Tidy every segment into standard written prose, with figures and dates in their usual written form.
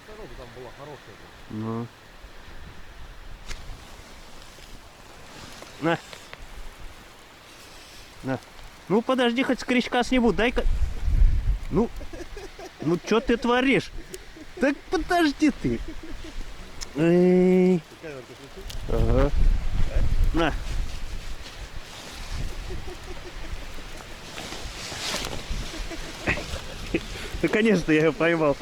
сорока там была хорошая. Ну. На. На. Ну подожди, хоть с крючка сниму, дай-ка. Ну что ты творишь? Так подожди ты. Эй. Ага. На. Наконец-то я его поймал.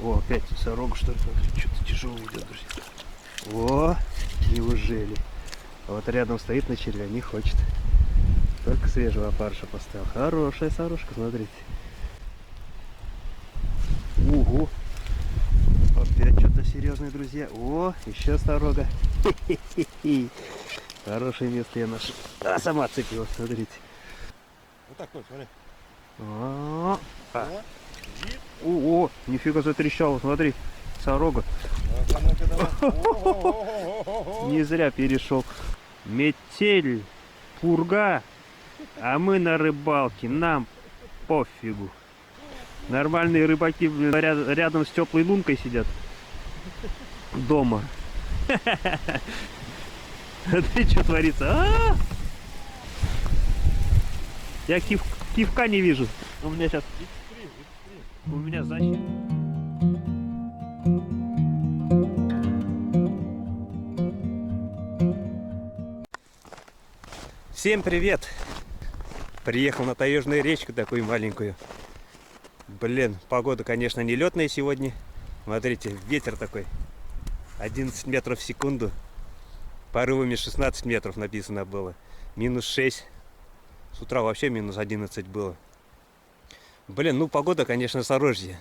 О, опять сорок, что ли? Что-то тяжело идет, друзья. О, неужели? А вот рядом стоит на червя, не хочет. Только свежего опарыша поставил. Хорошая сорожка, смотрите. Ого. Опять что-то серьезное, друзья. О, еще сорога. Хорошее место я нашел. А, сама цепилась, смотрите. Вот такой, смотри. О, нифига затрещало, смотри. Сорога. Не зря перешел. Метель, пурга, а мы на рыбалке, нам пофигу. Нормальные рыбаки рядом с теплой лункой сидят. Дома. Ты что творится? Я кивка не вижу. У меня сейчас... У меня защита. Всем привет! Приехал на таежную речку такую маленькую. Блин, погода, конечно, не летная сегодня. Смотрите, ветер такой. 11 метров в секунду. Порывами 16 метров написано было. Минус 6. С утра вообще минус 11 было. Блин, ну погода, конечно, сорожье.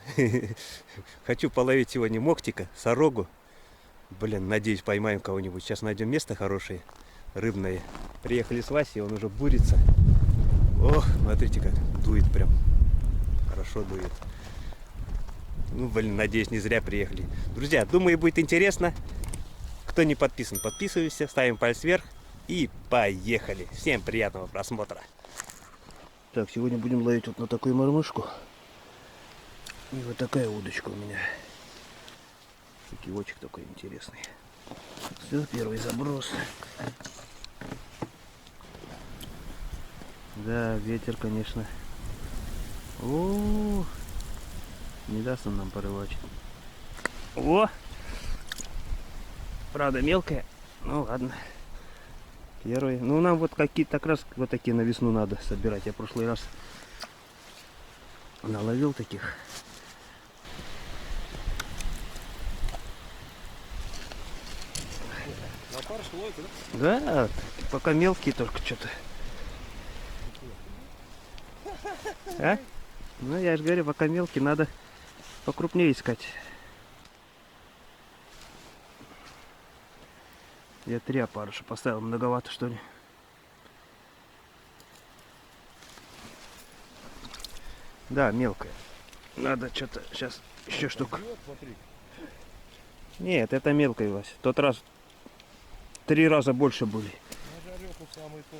Хочу половить сегодня моктика, сорогу. Блин, надеюсь, поймаем кого-нибудь. Сейчас найдем место хорошее, рыбное. Приехали с Васей, он уже бурится. Ох, смотрите, как дует прям. Хорошо дует. Ну, блин, надеюсь, не зря приехали. Друзья, думаю, будет интересно. Кто не подписан, подписывайся, ставим палец вверх и поехали. Всем приятного просмотра. Так, сегодня будем ловить вот на такую мормышку. И вот такая удочка у меня. Кивочек такой интересный. Все, первый заброс. Да, ветер, конечно. О, не даст он нам порывать. О! Правда мелкая. Ну ладно. Первый. Ну нам вот какие-то как раз вот такие на весну надо собирать. Я в прошлый раз наловил таких. На парышку ловится, да? Да, пока мелкие только что-то. А? Ну я же говорю, пока мелкие, надо покрупнее искать. Я 3 опарыша поставил, многовато что ли. Да, мелкая. Надо что-то сейчас еще штук. Нет, это мелкая, Вася. В тот раз 3 раза больше были. На жареху самый то.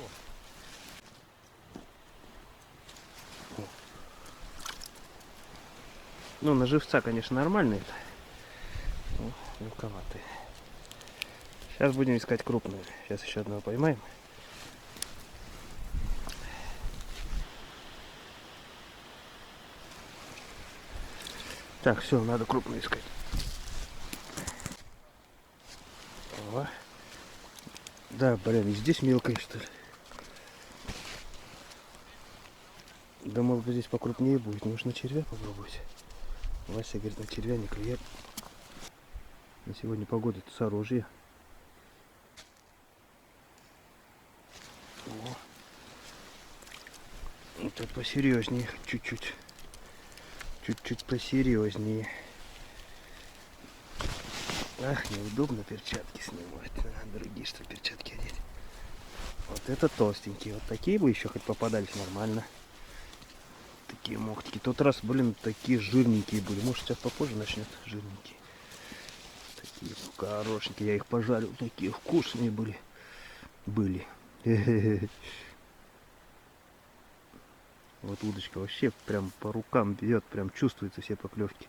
Ну, на живца, конечно, нормально это. Ну, мелковатые. Сейчас будем искать крупную. Сейчас еще одного поймаем. Так, все, надо крупную искать. О. Да, блин, и здесь мелкая, что ли. Да, может быть, здесь покрупнее будет. Может, на червя попробовать. Вася говорит, на червя не клюет. На сегодня погода-то сорожье. О. Вот тут посерьезнее, чуть-чуть. Чуть-чуть посерьезнее. Ах, неудобно перчатки снимать. Надо другие, что перчатки одеть. Вот это толстенькие. Вот такие бы еще хоть попадались нормально. Такие мохтики. Тот раз, блин, такие жирненькие были. Может, сейчас попозже начнет жирненькие. Такие хорошенькие. Я их пожарил. Такие вкусные были. Вот удочка вообще прям по рукам бьет, прям чувствуются все поклевки.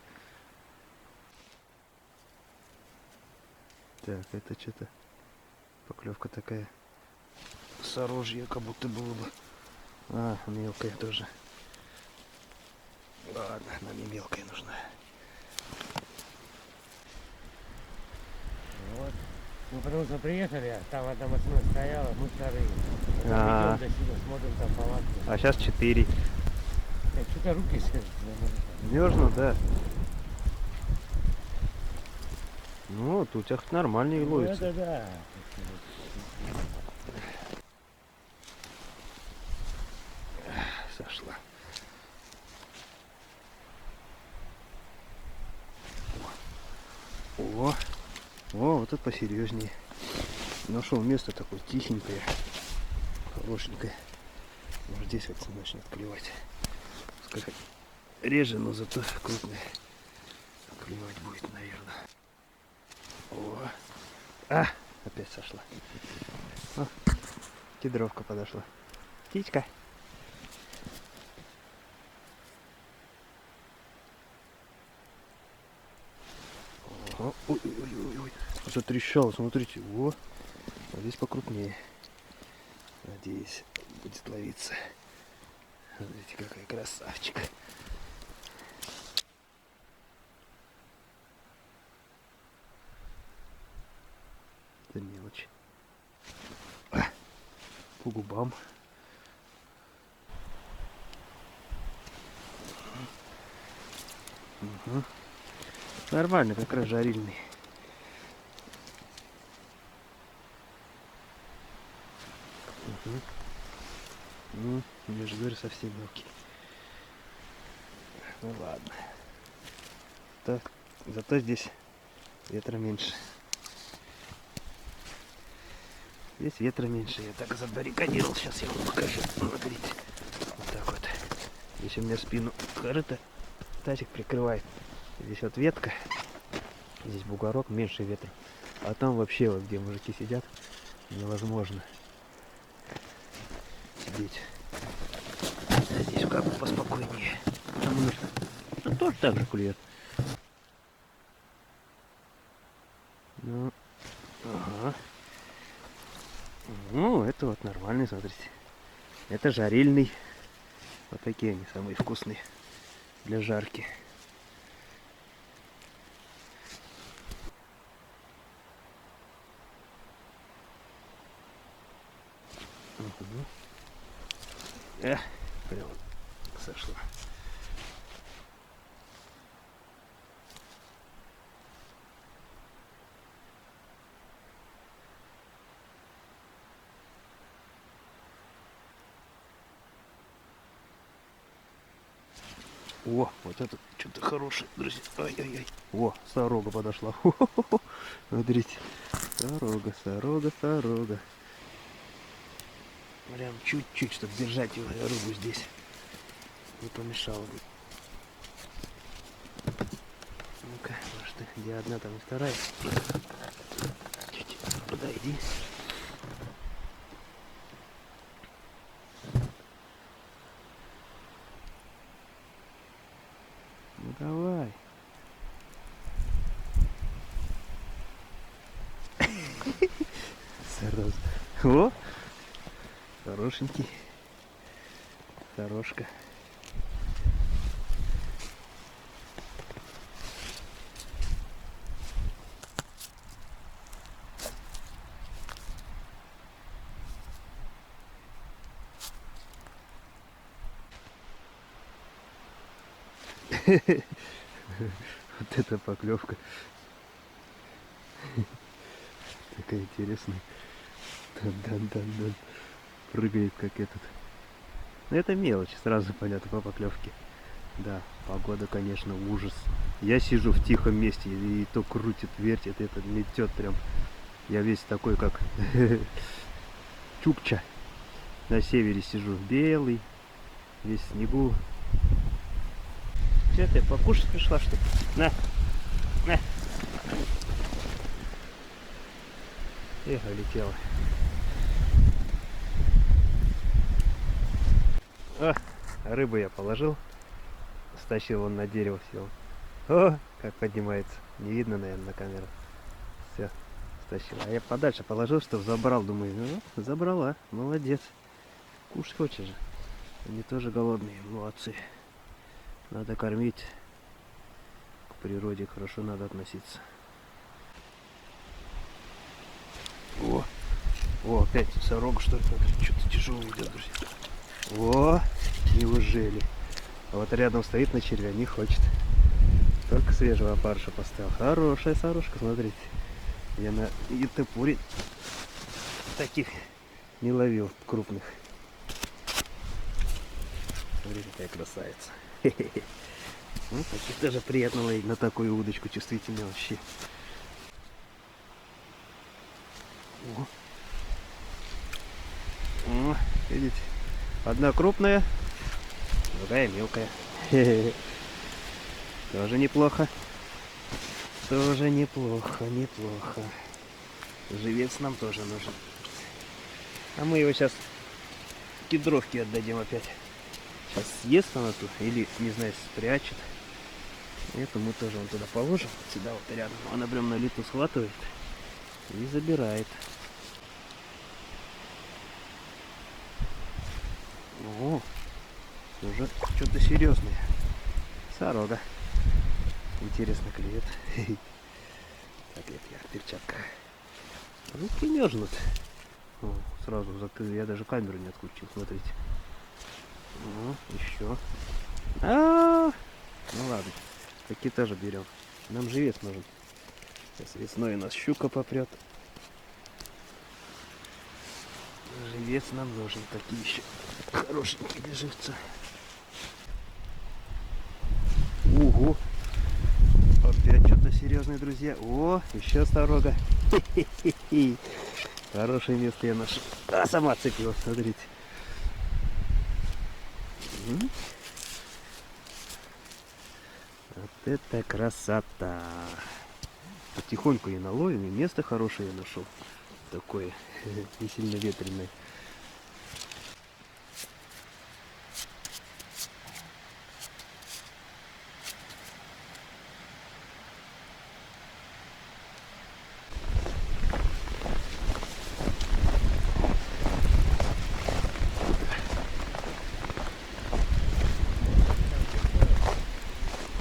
Так, это что-то поклевка такая сорожья, как будто было бы. А, мелкая тоже. Ладно, нам и мелкая нужна. Вот. Мы потому что приехали, а там одна машина стояла, мы вторые. Потом А. идем до сюда, смотрим там палатку. А сейчас 4. Что-то руки Мерзнут, да. Ну, тут у тебя хоть нормальные ну, ловятся. это да. Сошла. О, вот это посерьезнее. Нашел место такое тихенькое, хорошенькое. Вот здесь вот начнет клевать. Пускай реже, но зато крупное клевать будет, наверное. О, опять сошла. О, кедровка подошла. Птичка. Ой-ой-ой-ой. Затрещало, смотрите. О, а здесь покрупнее. Надеюсь, будет ловиться. Смотрите, какая красавчик. Это мелочь. По губам. Угу. Нормально, как раз жарильный. Угу. Ну, я же говорю, совсем мелкий. Ну ладно. Так, зато здесь ветра меньше. Здесь ветра меньше. Я так забаррикадировал. Сейчас я вам покажу. Смотрите. Вот так вот. Здесь у меня спину корыто тазик прикрывает. Здесь вот ветка. Здесь бугорок, меньше ветра. А там вообще, вот где мужики сидят, невозможно сидеть. А здесь как бы поспокойнее. Потому что ну, тоже так же клюет. Ну, ага. Ну, это вот нормальный, смотрите. Это жарильный. Вот такие они самые вкусные для жарки. Угу. Прям сошла. О, вот это что-то хорошее, друзья. Ай-яй-яй. О, сорога подошла. Хо-хо-хо. Смотрите. Сорога, сорога, сорога. Прям чуть-чуть, чтобы держать его рыбу здесь. Не помешало бы. Ну-ка, может, где одна, там и вторая. Чуть подойди. Ну давай. Сразу. О! Хорошенький. Хорошка. Вот эта поклевка. Такая интересная. Дан-дан-дан-дан. Прыгает как этот. Но это мелочь, сразу понятно по поклевке. Да, погода, конечно, ужас. Я сижу в тихом месте и то крутит, вертит, это метет прям. Я весь такой, как Чукча. На севере сижу, белый, весь в снегу. Че ты, покушать пришла, что ли? На! На! Эх, улетела. О, Рыбу я положил. Стащил, он на дерево сел. О, как поднимается. Не видно, наверное, на камеру. Все, стащил. А я подальше положил, чтобы забрал. Думаю, ну, забрала. Молодец. Кушать хочешь же. Они тоже голодные. Молодцы. Надо кормить. К природе хорошо надо относиться. О, опять сорога, что ли? Что-то тяжелое идет, друзья. О, неужели? А вот рядом стоит на червя, не хочет. Только свежего опарыша поставил. Хорошая сорожка, смотрите. Я на ютепуре таких не ловил, крупных. Смотрите, какая красавица. Ну, таких тоже приятно ловить на такую удочку, чувствительную вообще. О, видите? Одна крупная, другая мелкая. Тоже неплохо. Тоже неплохо, неплохо. Живец нам тоже нужен. А мы его сейчас кедровке отдадим опять. Сейчас съест она тут или, не знаю, спрячет. Это мы тоже вон туда положим. Вот сюда вот рядом. Она прям на лету схватывает и забирает. О, уже что-то серьезное. Сорога. Интересно клюет. Так, это я в перчатках. Руки мерзнут. О, сразу закрыл. Я даже камеру не отключил, смотрите. О, еще. Ну ладно. Такие тоже берем. Нам живец нужен. Сейчас весной у нас щука попрет. Живец нам нужен. Такие еще хорошенькие для живца. Ого! Опять что-то серьезное, друзья. О, еще сорога. Хорошее место я нашел. А, сама цепила, смотрите. Вот это красота. Потихоньку и наловим, и место хорошее я нашел. Такое, не сильно ветреное.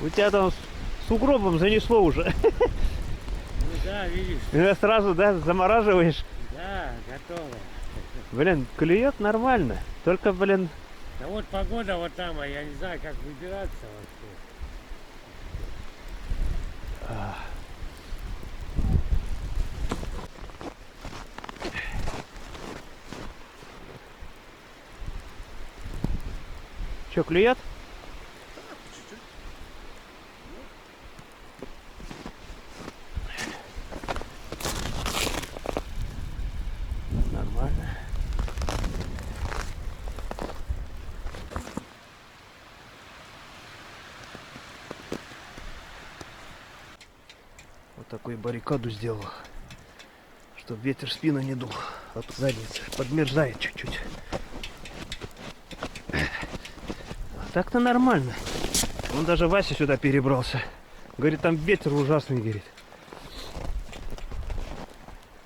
У тебя там сугробом занесло уже. Ну да, видишь. И сразу, да, замораживаешь. Да, готово. Блин, клюет нормально. Только, блин, Да вот погода вот там, а я не знаю, как выбираться вообще. что, клюет? Нормально. Вот такую баррикаду сделал, чтобы ветер в спину не дул. Вот задница подмерзает чуть-чуть. А так-то нормально. Он даже Вася сюда перебрался. Говорит, там ветер ужасный, говорит.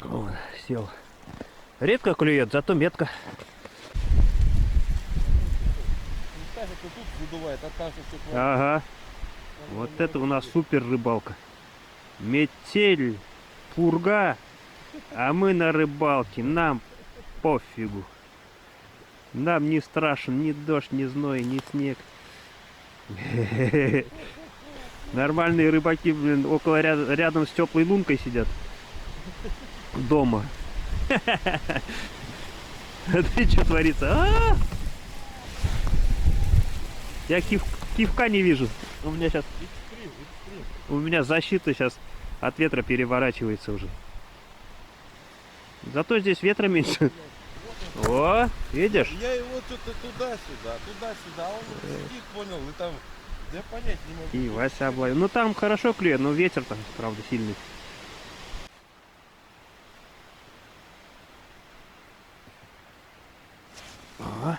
Вон, сел. Редко клюет, зато метко. Кажется, тут задувает, а там все Ага. Вот это у нас супер рыбалка. Метель, пурга, а мы на рыбалке. Нам пофигу. Нам не страшен ни дождь, ни зной, ни снег. Нормальные рыбаки, блин, около рядом с теплой лункой сидят. Дома. Ты что творится? Я кивка не вижу. У меня сейчас... У меня защита сейчас от ветра переворачивается уже. Зато здесь ветра меньше. О, видишь? Я его что-то туда-сюда, а он сидит, понял, и там, я понять не могу. И Вася обловил. Ну там хорошо клюет, но ветер там, правда, сильный. О.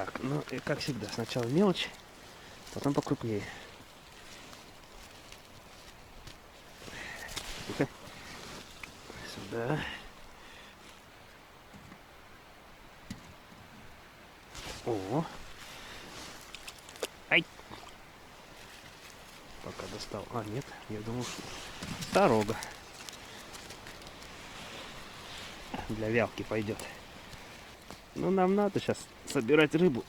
Так, ну и как всегда, сначала мелочь, потом покрупнее. Тихо. Сюда. О. Ай. Пока достал. А, нет, я думал, что дорога. Для вялки пойдет. Ну, нам надо сейчас собирать рыбу.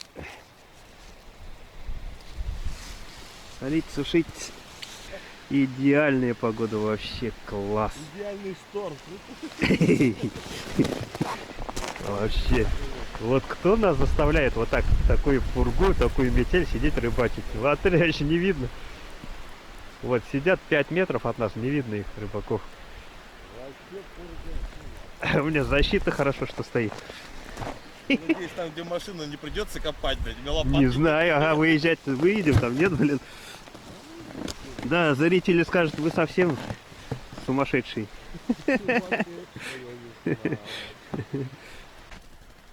Солить, сушить. Идеальная погода, вообще класс. Идеальный шторм. Вообще. Вот кто нас заставляет вот так, такую фургу, такую метель сидеть рыбачить? Смотри, еще не видно. Вот сидят 5 метров от нас, не видно их, рыбаков. У меня защита хорошо, что стоит. Надеюсь, там, где машину не придется копать, блядь, Не знаю, ага, выезжать выедем, там нет, блин. Да, зрители скажут, вы совсем сумасшедший.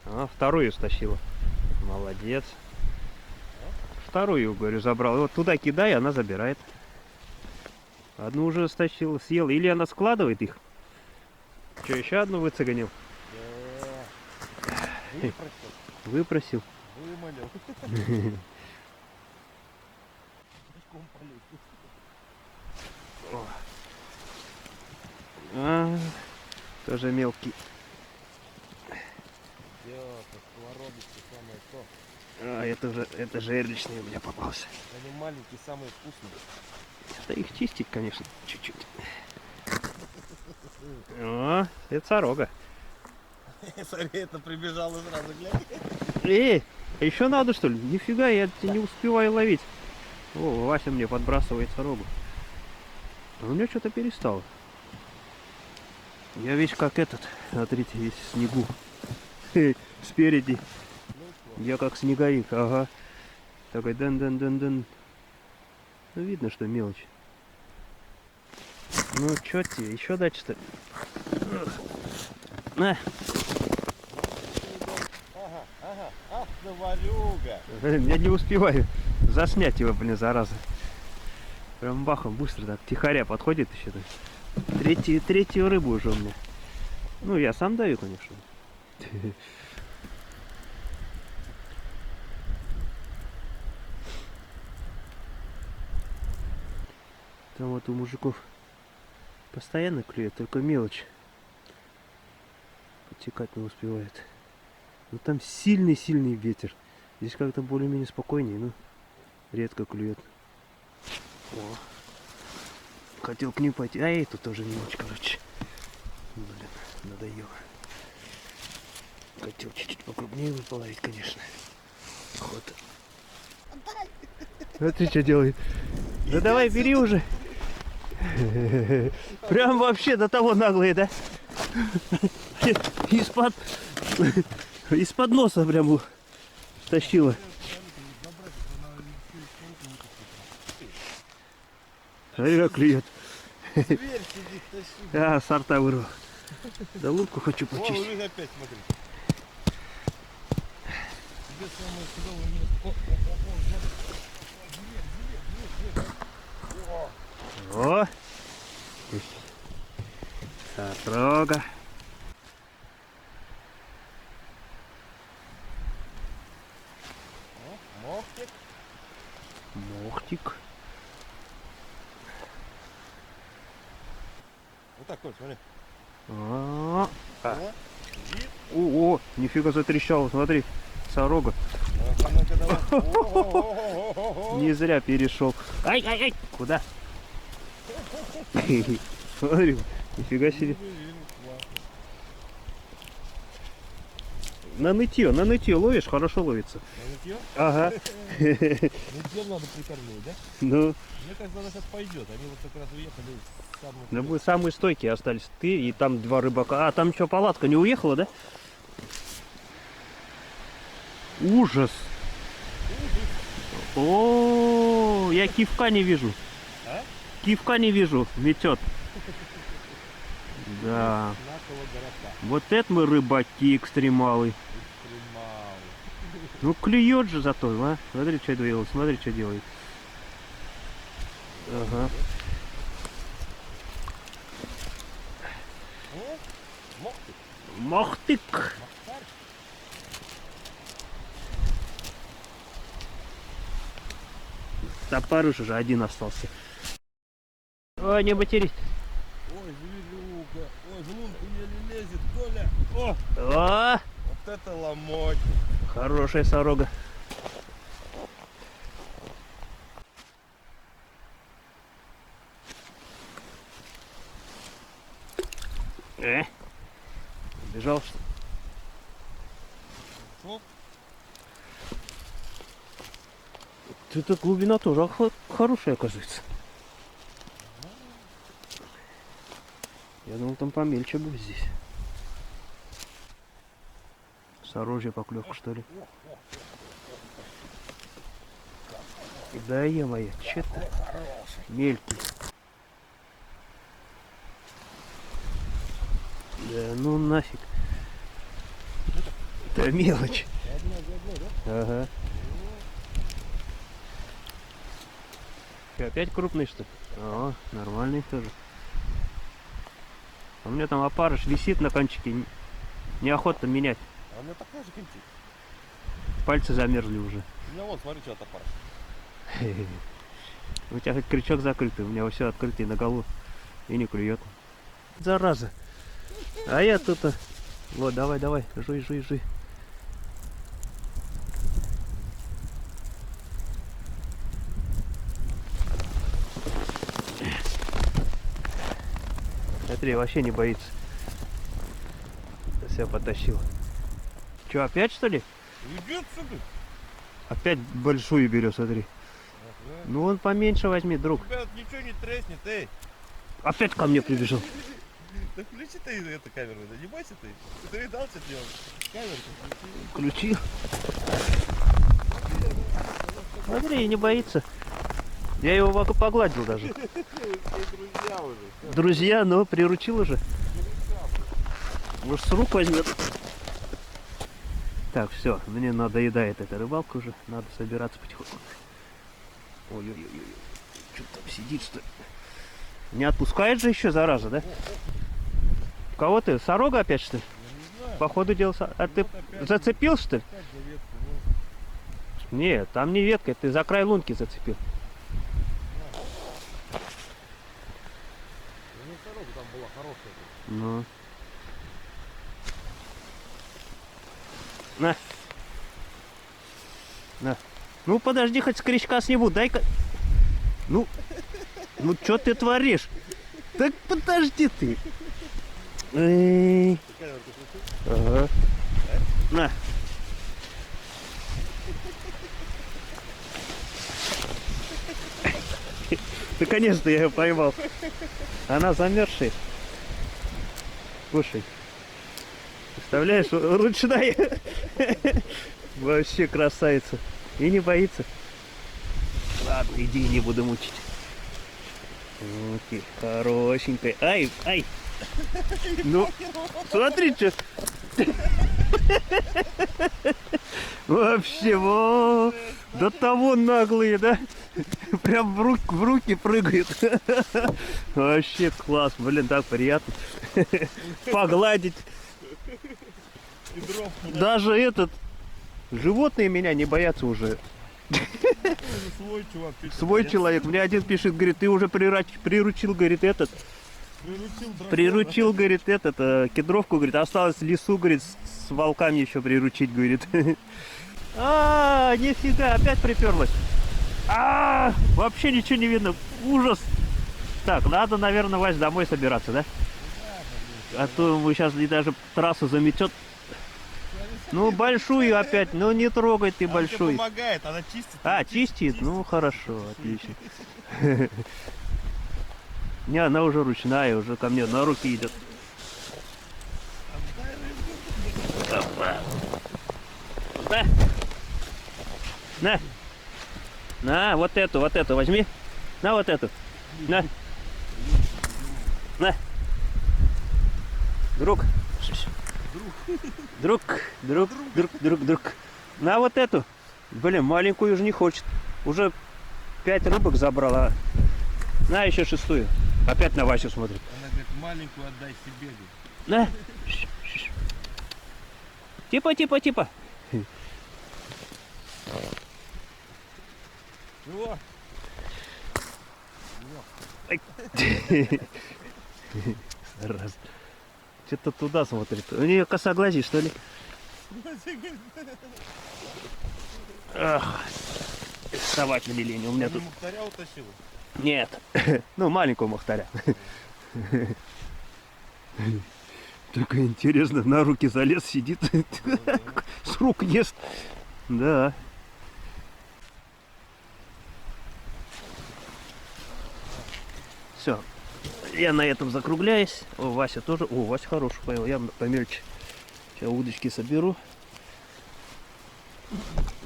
А, вторую стащила. Молодец. Вторую, говорю, забрал. Вот туда кидай, она забирает. Одну уже стащила, съела. Или она складывает их. Что, еще одну выцеганил? Выпросил. Выманил. А, тоже мелкий. Самое то. А, это жерличный у меня попался. Они маленькие, самые вкусные. Да их чистить, конечно, чуть-чуть. О, это сорога. Смотри, это прибежал и сразу глянь. А еще надо, что ли? Нифига, я не успеваю ловить. О, Вася мне подбрасывает сорогу. А у меня что-то перестало. Я весь как этот, смотрите, весь в снегу. Спереди. Я как снеговик, ага. Такой дэн-дэн-дэн-дэн. Ну, видно, что мелочь. Ну, чё тебе, еще дальше-то? На. Ага, ах, заварюга. Я не успеваю заснять его, блин, зараза. Прям бахом, быстро так, тихоря подходит еще. Так. Третью рыбу уже у меня. Ну, я сам даю, конечно. Там вот у мужиков постоянно клюет, только мелочь. Потекать не успевает. Но там сильный-сильный ветер. Здесь как-то более-менее спокойнее, но редко клюет. О. Хотел к ним пойти. А эту тоже мелочь, короче. Блин, надоело. Хотел чуть-чуть покрупнее половить, конечно. Вот. А ты что делаешь? Да давай, бери уже. Прям вообще до того наглые, да? Из-под носа прям тащила. Смотри, как клюет. Зверь сидит, тащи. А, сорта вырвал. Да лунку хочу Вон, почистить. вы опять смотри. Тебе самое чудовое место. О! Сорога. Мохтик. Мохтик. Вот так, Коль, смотри. А, О, вид. О, нифига затрещало, смотри. Сорога. Ну-ка, ну-ка, давай. О-о-о-о-о-о. Не зря перешел. Ай! Куда? Смотри, нифига себе. На нытье ловишь, хорошо ловится. Нытье? Ага. Нытьем надо прикормить, да? Ну, Мне кажется, она сейчас пойдет. Они вот как раз уехали с самого... ну, мы самые стойкие остались. Ты и там два рыбака. А, там что, палатка не уехала, да? Ужас! О, я кивка не вижу. А? Кивка не вижу, метет. Да. Наколо города. Вот это мы рыбаки экстремалы. Ну клюет же зато, а? Смотри, что делает, смотри, что делает. Ага. Ну, мох ты. Мохтык. Топарыш уже один остался. Ой, не матерись. Ой, зверюга. Ой, в лунку еле лезет, Коля. О, О, вот это ломоть. хорошая сорога. Бежал что ли? Шел? Эта глубина тоже хорошая, оказывается. Я думал, там помельче будет здесь. Сорожья поклевка, что ли? Да е-мое, че-то мелький. Да ну нафиг. Это мелочь. Ага. Что, опять крупный, что ли? О, нормальный тоже. У меня там опарыш висит на кончике. Неохота менять. А у меня такая же кинти. Пальцы замерзли уже. У меня вот, смотри, что это парш. У тебя хоть крючок закрытый, у меня все открытый на голову и не клюет. Зараза. А я тут... Вот, давай, давай, жуй, жуй, жуй. Смотри, вообще не боится. Все потащил. Че, опять что ли? Идет сюда. Опять большую берет, смотри. Ага. Ну он поменьше возьми, друг. Ребят, ничего не треснет, эй. Опять ко мне прибежал. Да включи ты эту камеру, да не бойся ты. Ты видал, что делал? Камеру Включил. Смотри, не боится. Я его погладил даже. друзья уже. Друзья, но приручил уже. Может, с рук возьмет. Так, все, мне надоедает эта рыбалка уже. Надо собираться потихоньку. Ой-ой-ой. Что там сидит, что ли? Не отпускает же еще, зараза, да? Кого ты? Сорога опять, что ли? Я не знаю. По ходу дела... А ты опять зацепил, что ли? Опять за ветку, ну. Нет, там не ветка, ты за край лунки зацепил. У меня сорока там была хорошая. Ну. На. На. Ну подожди, хоть с крючка сниму, дай-ка. Ну что ты творишь? Так подожди ты. Эй. Камеру ты включил? Ага. На. Наконец-то я ее поймал. Она замерзшая. Слушай. Представляешь, ручная. Вообще красавица. И не боится. Ладно, иди, не буду мучить. Окей, хорошенькая. Ай, ай. Ну, смотри, что. Вообще, во, до того наглые, да? Прям в руки прыгают. Вообще класс, блин, так приятно. Погладить. Даже этот, животные меня не боятся уже. Свой чувак пишет. Свой человек. Мне один пишет, говорит, ты уже приручил, говорит, этот. Приручил, говорит, кедровку, говорит, осталось в лесу, говорит, с волками еще приручить, говорит. А, нифига, опять приперлась. А, вообще ничего не видно. Ужас. Так, надо, наверное, Вась, домой собираться, да? А то мы сейчас даже трассу заметет. Ну, большую опять, ну не трогай ты большую. Она помогает, она чистит. А, чистит? Ну, хорошо, отлично. Не, она уже ручная, уже ко мне на руки идет. Да. На, вот эту возьми. На, вот эту. На. Друг. Друг. На вот эту. Блин, маленькую уже не хочет. Уже 5 рыбок забрала. На еще 6-ю. Опять на Васю смотрит. Она говорит, маленькую отдай себе. Говорит. На. Типа. Чего? Раз. Что-то туда смотрит. У нее косоглазие, что ли? Ах, вставать на линии. У меня Ты тут... мухтаря утащила? Нет. Ну, маленького мухтаря. Так интересно, на руки залез, сидит. С рук ест. Да. Все. Я на этом закругляюсь. О, Вася тоже. О, Вася хороший поел. Я помельче. Сейчас удочки соберу.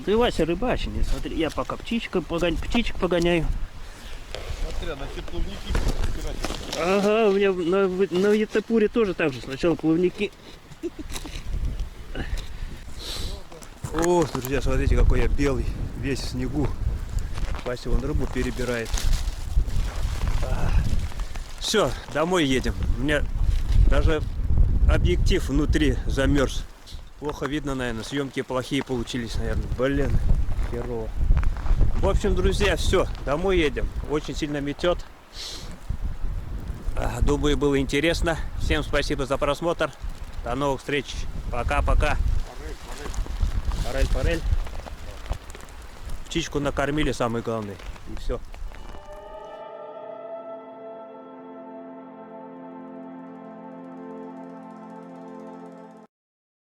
Ты, Вася, рыбачный. Смотри, я пока птичек погоняю. Смотри, на все плавники собирать. Ага, у меня на Етапуре тоже так же. Сначала плавники. О, друзья, смотрите, какой я белый. Весь в снегу. Вася вон рыбу перебирает. Все, домой едем. У меня даже объектив внутри замерз. Плохо видно, наверное. Съемки плохие получились, наверное. Блин, херово. В общем, друзья, все, домой едем. Очень сильно метет. Думаю, было интересно. Всем спасибо за просмотр. До новых встреч. Пока-пока. Форель. Птичку накормили, самое главное. И все.